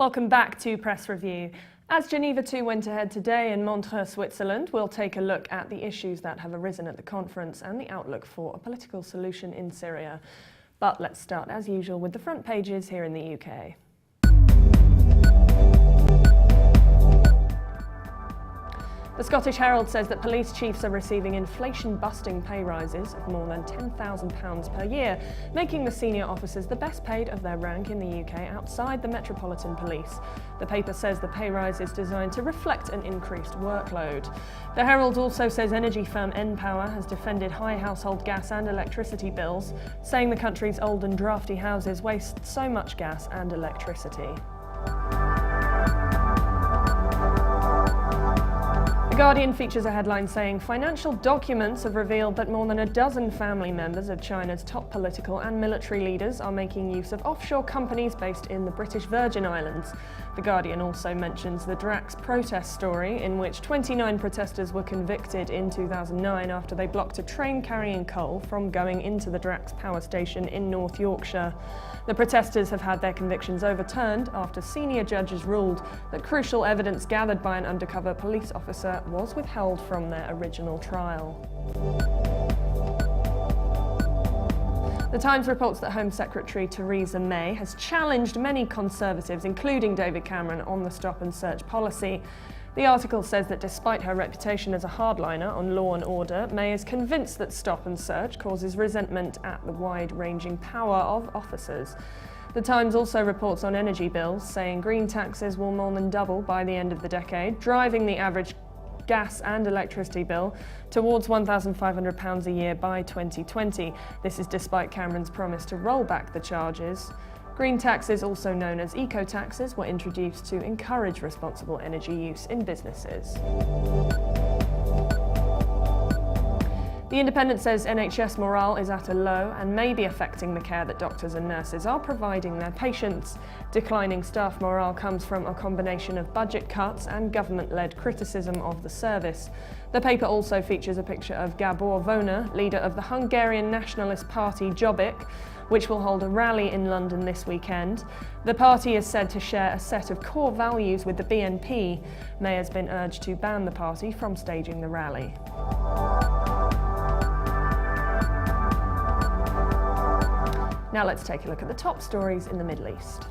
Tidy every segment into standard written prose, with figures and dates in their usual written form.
Welcome back to Press Review. As Geneva II went ahead today in Montreux, Switzerland, we'll take a look at the issues that have arisen at the conference and the outlook for a political solution in Syria. But let's start, as usual, with the front pages here in the UK. The Scottish Herald says that police chiefs are receiving inflation-busting pay rises of more than £10,000 per year, making the senior officers the best paid of their rank in the UK outside the Metropolitan Police. The paper says the pay rise is designed to reflect an increased workload. The Herald also says energy firm npower has defended high household gas and electricity bills, saying the country's old and drafty houses waste so much gas and electricity. The Guardian features a headline saying financial documents have revealed that more than a dozen family members of China's top political and military leaders are making use of offshore companies based in the British Virgin Islands. The Guardian also mentions the Drax protest story, in which 29 protesters were convicted in 2009 after they blocked a train carrying coal from going into the Drax power station in North Yorkshire. The protesters have had their convictions overturned after senior judges ruled that crucial evidence gathered by an undercover police officer was withheld from their original trial. The Times reports that Home Secretary Theresa May has challenged many Conservatives, including David Cameron, on the stop and search policy. The article says that despite her reputation as a hardliner on law and order, May is convinced that stop and search causes resentment at the wide-ranging power of officers. The Times also reports on energy bills, saying green taxes will more than double by the end of the decade, driving the average gas and electricity bill towards £1,500 a year by 2020. This is despite Cameron's promise to roll back the charges. Green taxes, also known as eco-taxes, were introduced to encourage responsible energy use in businesses. The Independent says NHS morale is at a low and may be affecting the care that doctors and nurses are providing their patients. Declining staff morale comes from a combination of budget cuts and government-led criticism of the service. The paper also features a picture of Gabor Vona, leader of the Hungarian nationalist party Jobbik, which will hold a rally in London this weekend. The party is said to share a set of core values with the BNP. May has been urged to ban the party from staging the rally. Now let's take a look at the top stories in the Middle East.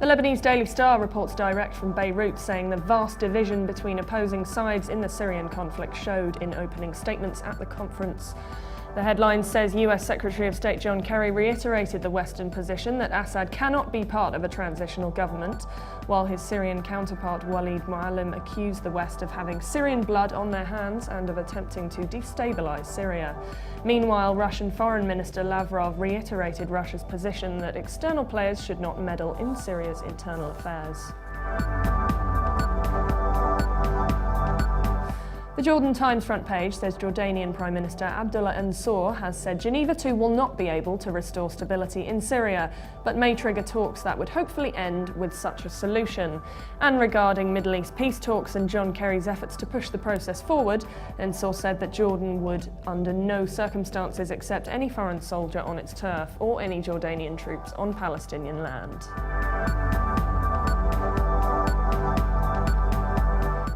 The Lebanese Daily Star reports direct from Beirut, saying the vast division between opposing sides in the Syrian conflict showed in opening statements at the conference. The headline says US Secretary of State John Kerry reiterated the Western position that Assad cannot be part of a transitional government, while his Syrian counterpart Walid Muallim accused the West of having Syrian blood on their hands and of attempting to destabilize Syria. Meanwhile, Russian Foreign Minister Lavrov reiterated Russia's position that external players should not meddle in Syria's internal affairs. The Jordan Times front page says Jordanian Prime Minister Abdullah Ansur has said Geneva II will not be able to restore stability in Syria, but may trigger talks that would hopefully end with such a solution. And regarding Middle East peace talks and John Kerry's efforts to push the process forward, Ansur said that Jordan would under no circumstances accept any foreign soldier on its turf or any Jordanian troops on Palestinian land.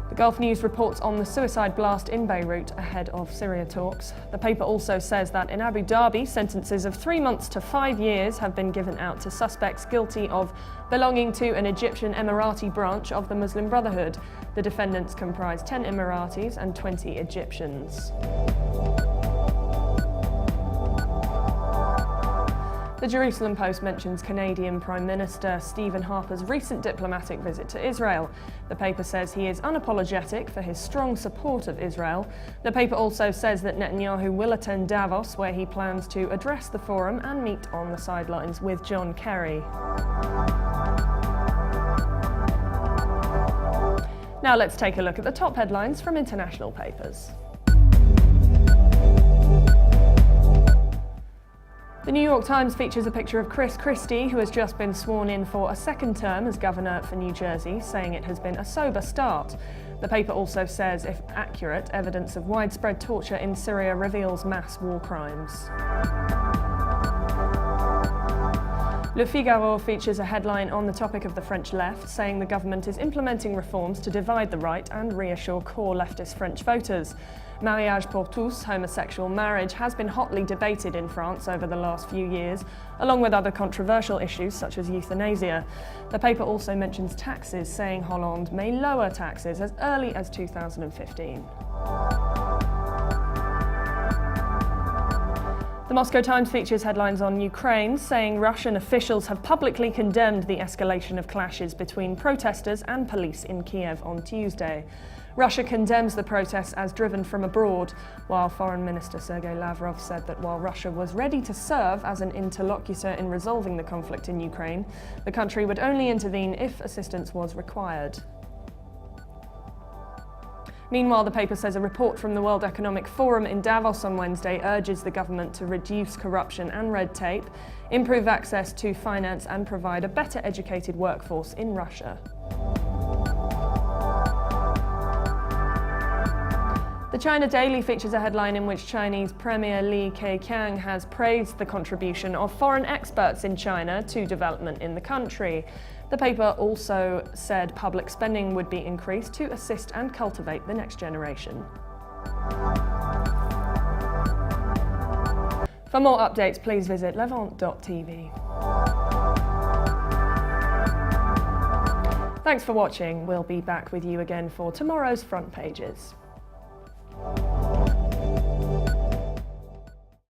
The Gulf News reports on the suicide blast in Beirut ahead of Syria talks. The paper also says that in Abu Dhabi, sentences of 3 months to 5 years have been given out to suspects guilty of belonging to an Egyptian Emirati branch of the Muslim Brotherhood. The defendants comprise 10 Emiratis and 20 Egyptians. The Jerusalem Post mentions Canadian Prime Minister Stephen Harper's recent diplomatic visit to Israel. The paper says he is unapologetic for his strong support of Israel. The paper also says that Netanyahu will attend Davos, where he plans to address the forum and meet on the sidelines with John Kerry. Now let's take a look at the top headlines from international papers. The New York Times features a picture of Chris Christie, who has just been sworn in for a second term as governor for New Jersey, saying it has been a sober start. The paper also says, if accurate, evidence of widespread torture in Syria reveals mass war crimes. Le Figaro features a headline on the topic of the French left, saying the government is implementing reforms to divide the right and reassure core leftist French voters. Mariage pour tous, homosexual marriage, has been hotly debated in France over the last few years, along with other controversial issues such as euthanasia. The paper also mentions taxes, saying Hollande may lower taxes as early as 2015. The Moscow Times features headlines on Ukraine, saying Russian officials have publicly condemned the escalation of clashes between protesters and police in Kiev on Tuesday. Russia condemns the protests as driven from abroad, while Foreign Minister Sergei Lavrov said that while Russia was ready to serve as an interlocutor in resolving the conflict in Ukraine, the country would only intervene if assistance was required. Meanwhile, the paper says a report from the World Economic Forum in Davos on Wednesday urges the government to reduce corruption and red tape, improve access to finance and provide a better educated workforce in Russia. The China Daily features a headline in which Chinese Premier Li Keqiang has praised the contribution of foreign experts in China to development in the country. The paper also said public spending would be increased to assist and cultivate the next generation. For more updates, please visit levant.tv. Thanks for watching. We'll be back with you again for tomorrow's front pages.